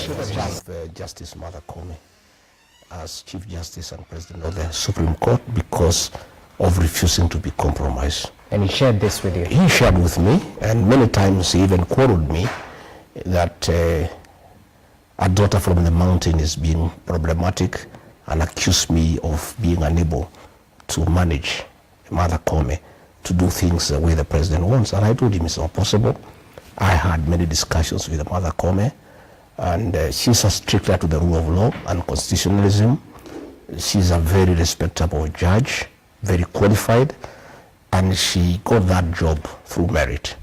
Justice Mortha Koome as Chief Justice and President of the Supreme Court because of refusing to be compromised. And he shared this with you? He shared with me, and many times he even quoted me that a daughter from the mountain is being problematic and accused me of being unable to manage Mortha Koome to do things the way the president wants. And I told him it's not possible. I had many discussions with Mortha Koome, and she's a stricter to the rule of law and constitutionalism. She's a very respectable judge, very qualified, and she got that job through merit.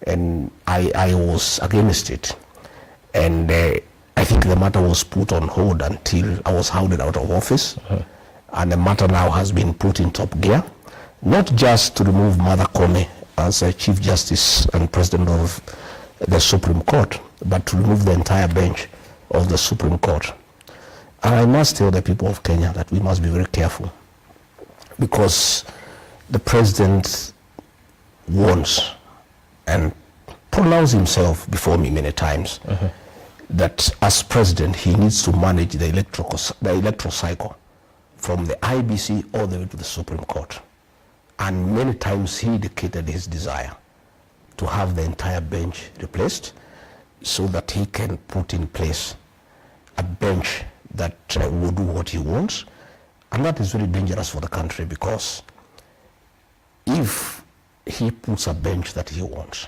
And I was against it. And I think the matter was put on hold until I was hounded out of office. And the matter now has been put in top gear, not just to remove Mortha Koome as a Chief Justice and President of the Supreme Court, but to remove the entire bench of the Supreme Court. And I must tell the people of Kenya that we must be very careful, because the president warns and pronounced himself before me many times that as president he needs to manage the electoral cycle from the IBC all the way to the Supreme Court. And many times he indicated his desire to have the entire bench replaced so that he can put in place a bench that will do what he wants. And that is very dangerous for the country, because if he puts a bench that he wants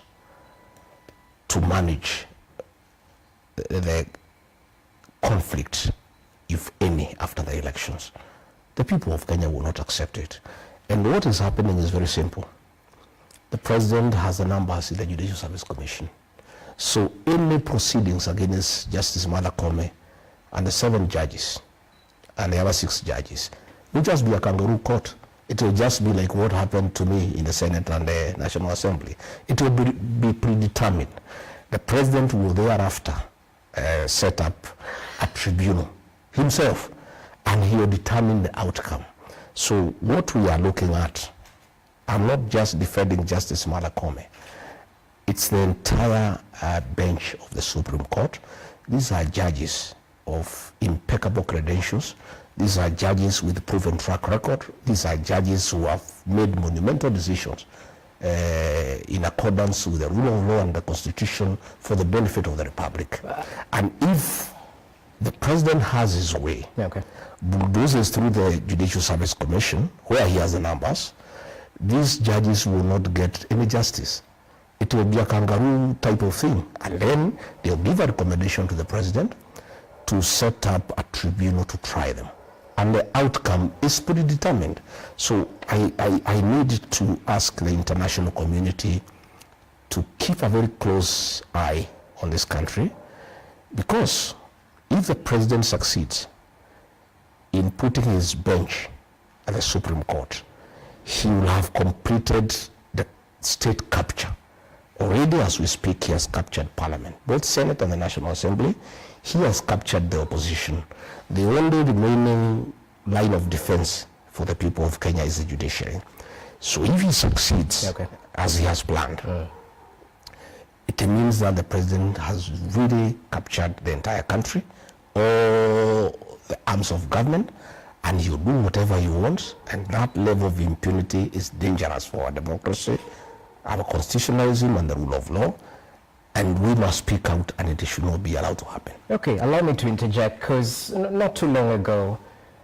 to manage the conflict, if any, after the elections, the people of Kenya will not accept it. And what is happening is very simple. The president has the numbers in the Judicial Service Commission. So any proceedings against Justice Mortha Koome and the 7 judges and the other 6 judges will just be a kangaroo court. It will just be like what happened to me in the Senate and the National Assembly. It will be predetermined. The president will thereafter set up a tribunal himself, and he will determine the outcome. So what we are looking at, I'm not just defending Justice Mortha Koome. It's the entire bench of the Supreme Court. These are judges of impeccable credentials. These are judges with proven track record. These are judges who have made monumental decisions in accordance with the rule of law and the Constitution for the benefit of the Republic. And if the president has his way, bulldozes through the Judicial Service Commission, where he has the numbers, these judges will not get any justice. It will be a kangaroo type of thing. And then they'll give a recommendation to the president to set up a tribunal to try them. And the outcome is predetermined. So I need to ask the international community to keep a very close eye on this country, because if the president succeeds in putting his bench at the Supreme Court, he will have completed the state capture. Already as we speak, he has captured Parliament, both Senate and the National Assembly. He has captured the opposition. The only remaining line of defense for the people of Kenya is the judiciary. So if he succeeds as he has planned, it means that the president has really captured the entire country, all the arms of government, and he'll do whatever he wants. And that level of impunity is dangerous for our democracy, our constitutionalism, and the rule of law. And we must speak out, and it should not be allowed to happen. Okay, allow me to interject, because not too long ago,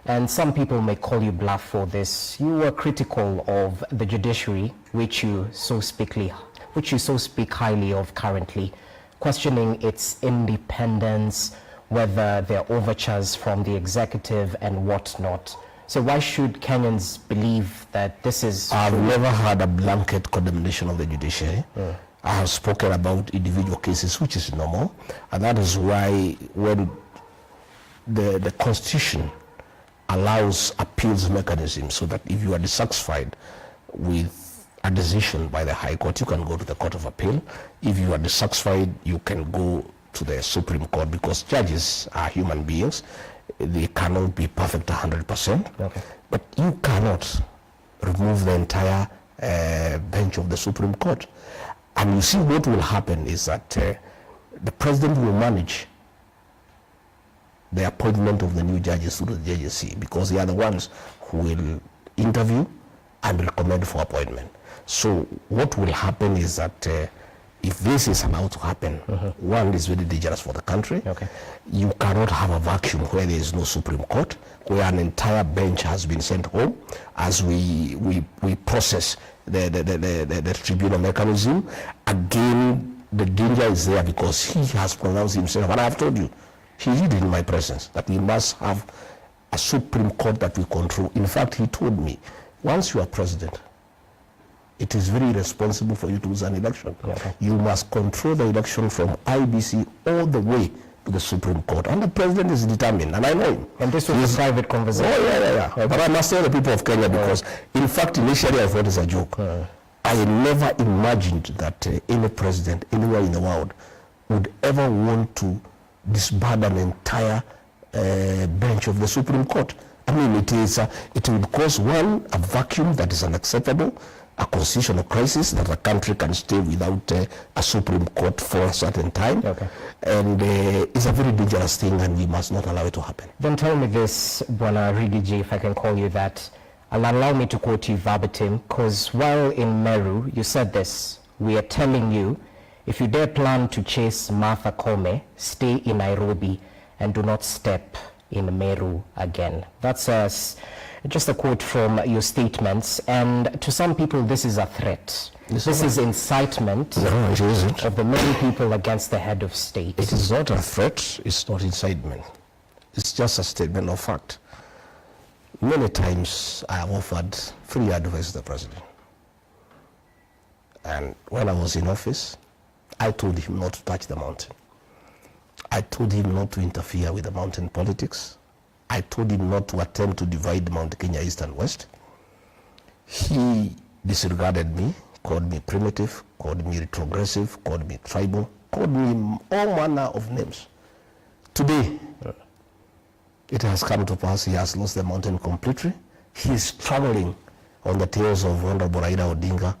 and some people may call you bluff for this, you were critical of the judiciary, which you so speak highly of currently, questioning its independence, whether there are overtures from the executive and whatnot. So why should Kenyans believe that this is I've never had a blanket condemnation of the judiciary. I have spoken about individual cases, which is normal, and that is why when the Constitution allows appeals mechanism, so that if you are dissatisfied with a decision by the High Court, you can go to the Court of Appeal. If you are dissatisfied, you can go to the Supreme Court, because judges are human beings. They cannot be perfect 100%. But you cannot remove the entire bench of the Supreme Court. And you see what will happen is that the president will manage the appointment of the new judges through the JJC, because they are the ones who will interview and recommend for appointment. So what will happen is that if this is allowed to happen, one, is very dangerous for the country. Okay. You cannot have a vacuum where there is no Supreme Court, where an entire bench has been sent home as we process the tribunal mechanism. Again, the danger is there because he has pronounced himself, and I have told you, he did in my presence, that we must have a Supreme Court that we control. In fact, he told me, once you are president, it is very irresponsible for you to lose an election. Okay. You must control the election from IBC all the way to the Supreme Court. And the president is determined, and I know him. And this was a private conversation. Oh, yeah. Okay. But I must tell the people of Kenya, because in fact, initially I thought it's a joke. I never imagined that any president anywhere in the world would ever want to disband an entire bench of the Supreme Court. I mean, it would cause, one, a vacuum that is unacceptable, a constitutional crisis that a country can stay without a Supreme Court for a certain time. Okay. And it's a very dangerous thing, and we must not allow it to happen. Then tell me this, Bwana Rigiji, if I can call you that. Allow me to quote you verbatim, because while in Meru, you said this: we are telling you, if you dare plan to chase Mortha Koome, stay in Nairobi and do not step in Meru again. That's just a quote from your statements, and to some people this is a threat. This is incitement of the many people against the head of state. It is not a threat, it's not incitement. It's just a statement of fact. Many times I have offered free advice to the president. And when I was in office, I told him not to touch the mountain. I told him not to interfere with the mountain politics. I told him not to attempt to divide Mount Kenya East and West. He disregarded me, called me primitive, called me retrogressive, called me tribal, called me all manner of names. Today, it has come to pass, he has lost the mountain completely. He is traveling on the tails of Honorable Raila Odinga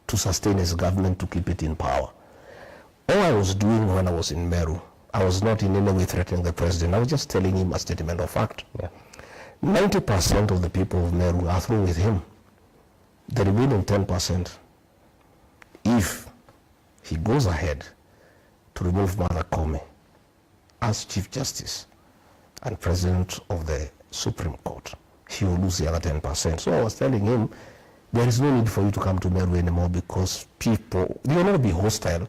to sustain his government, to keep it in power. All I was doing when I was in Meru, I was not in any way threatening the president. I was just telling him a statement of fact. 90% of the people of Meru are through with him. The remaining 10%, if he goes ahead to remove Mortha Koome as Chief Justice and President of the Supreme Court, he will lose the other 10%. So I was telling him, there is no need for you to come to Meru anymore, because people, they will not be hostile,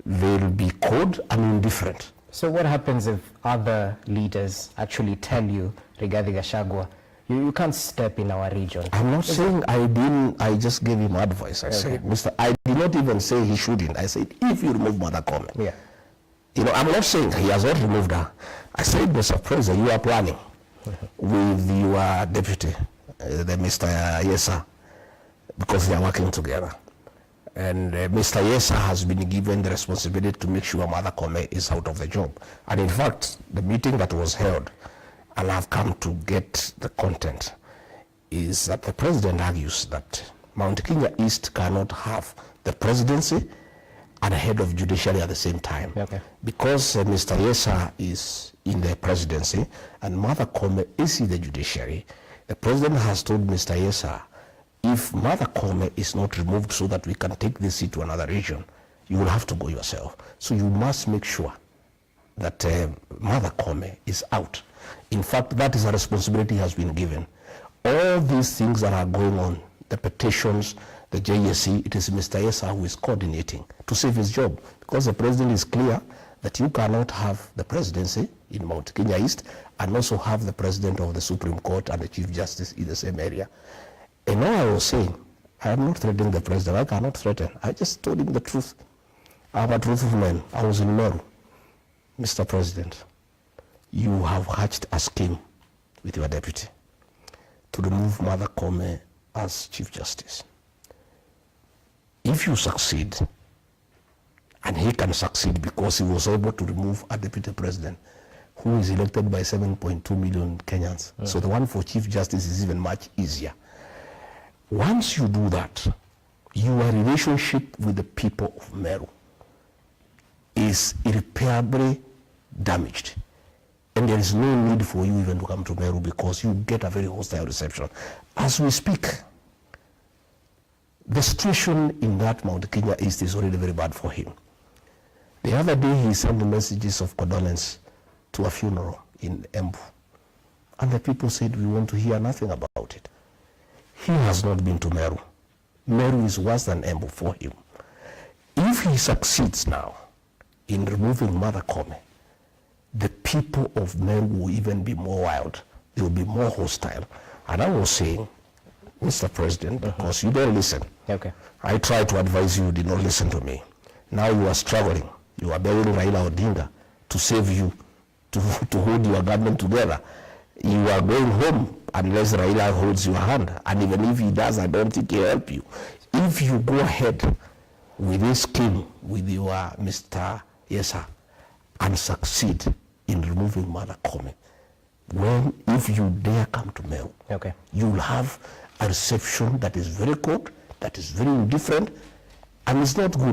they'll be cold and indifferent. So what happens if other leaders actually tell you, regarding Gachagua, you can't step in our region? I'm not saying I just gave him advice. I said, I did not even say he shouldn't. I said, if you remove Mortha Koome. You know, I'm not saying he has not removed her. I said, Mr. President, you are planning with your deputy, the Mr. Yesa, because they are working together. And Mr. Yesa has been given the responsibility to make sure Mortha Koome is out of the job. And in fact, the meeting that was held, and I've come to get the content, is that the president argues that Mount Kenya East cannot have the presidency and the head of judiciary at the same time. Because Mr. Yesa is in the presidency and Mortha Koome is in the judiciary, the president has told Mr. Yesa, if Mortha Koome is not removed so that we can take this seat to another region, you will have to go yourself. So you must make sure that Mortha Koome is out. In fact, that is a responsibility has been given. All these things that are going on, the petitions, the JSC, it is Mr. Yesa who is coordinating to save his job, because the president is clear that you cannot have the presidency in Mount Kenya East and also have the president of the Supreme Court and the Chief Justice in the same area. And all I was saying, I am not threatening the president. I cannot threaten. I just told him the truth. I'm a truthful man. I was in Meru. Mr. President, you have hatched a scheme with your deputy to remove Mortha Koome as Chief Justice. If you succeed, and he can succeed because he was able to remove a deputy president who is elected by 7.2 million Kenyans. So the one for Chief Justice is even much easier. Once you do that, your relationship with the people of Meru is irreparably damaged. And there is no need for you even to come to Meru because you get a very hostile reception. As we speak, the situation in that Mount Kenya East is already very bad for him. The other day he sent messages of condolence to a funeral in Embu. And the people said, we want to hear nothing about it. He has not been to Meru. Meru is worse than Embu for him. If he succeeds now in removing Mortha Koome, the people of Meru will even be more wild. They will be more hostile. And I was saying, Mr. President, because you don't listen. Okay. I tried to advise you, you did not listen to me. Now you are struggling. You are begging Raila Odinga to save you, to hold your government together. You are going home unless Raila holds your hand. And even if he does, I don't think he'll help you. If you go ahead with this scheme with your Mr. Yesa and succeed in removing Mortha Koome, if you dare come to Meru, okay, you will have a reception that is very cold, that is very indifferent, and it's not good.